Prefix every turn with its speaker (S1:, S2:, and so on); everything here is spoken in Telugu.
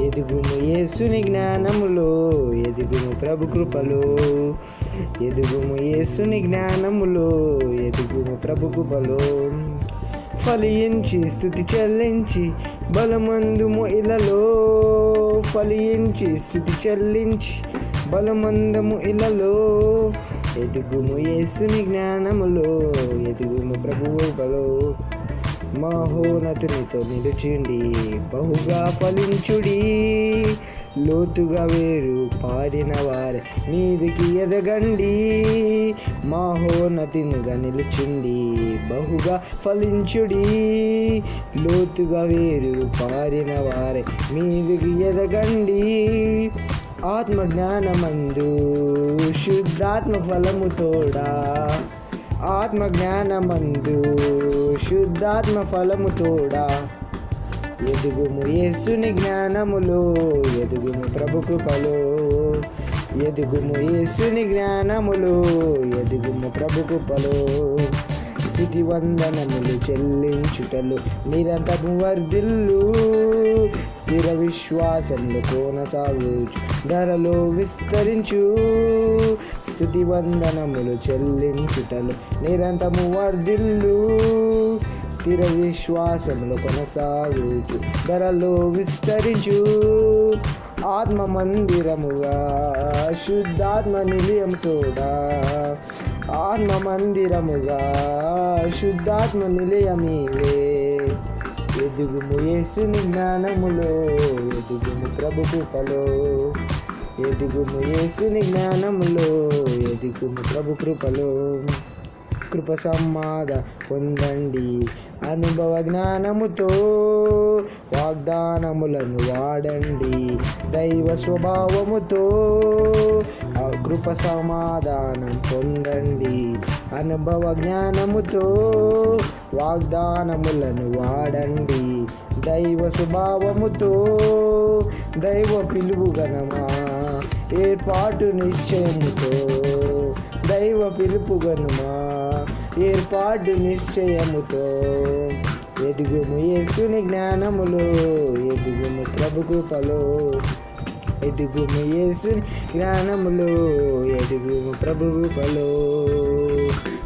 S1: ఎదుగుము యేసుని జ్ఞానములో, ఎదుగుము ప్రభు కృపలో. ఎదుగుము యేసుని జ్ఞానములో, ఎదుగుము ప్రభు కృపలో. ఫలించి స్తుతి చెల్లించి బలమందుము ఇలలో, ఫలించి స్తుతి చెల్లించి బలమందము ఇలలో. ఎదుగుము యేసుని జ్ఞానములో, ఎదుగుము ప్రభువు బలో. మహోన్నతునితో నిలుచుండి బహుగా ఫలించుడి, లోతుగా వేరు పారిన వారి మీదికి ఎదగండి. మహోన్నతినిగా నిలుచుండి బహుగా ఫలించుడి, లోతుగా వేరు పారిన వారి మీదికి ఎదగండి. ఆత్మ జ్ఞానమందు శుద్ధాత్మ ఫలము తోడా, ఆత్మ జ్ఞానమందు శుద్ధాత్మ ఫలము తోడా. ఎదుగుము యేసుని జ్ఞానములో, ఎదుగుము ప్రభు కృపలో. ఎదుగుము యేసుని జ్ఞానములో, ఎదుగుము ప్రభు కృపలో. స్తుతి వందనములు చెల్లించుటలు నిరంతరము వర్ధిల్లు, స్థిర విశ్వాసంలో కొనసాగుచు ధరలో విస్తరించు. స్తుతి వందనములు చెల్లించుటలు నిరంతరము వర్ధిల్లు, స్థిర విశ్వాసములో కొనసాగుచు ధరలో విస్తరించు. ఆత్మ మందిరముగా శుద్ధాత్మ నిలయం తోడా, ఆత్మ మందిరముగా శుద్ధాత్మ నిలయమీవే. ఎదుగుము యేసుని జ్ఞానములో, ఎదుగుము ప్రభు కృపలో. ఎదుగుము యేసుని జ్ఞానములో, ఎదుగుము ప్రభు కృపలో. కృప సమాధ పొందండి అనుభవ జ్ఞానముతో, వాగ్దానములను వాడండి దైవ స్వభావముతో. కృప సమాధానం పొందండి అనుభవ జ్ఞానముతో, వాగ్దానములను వాడండి దైవ స్వభావముతో. దైవ పిలుపు గణమా ఏర్పాటు నిశ్చయముతో, దైవ పిలుపు గణమా ఏర్పాటు నిశ్చయముతో. ఎదుగుము యేసుని జ్ఞానములో, ఎదుగుము ప్రభు కృపలో. ఎదుగుము యేసుని జ్ఞానములో, ఎదుగుము ప్రభు కృపలో.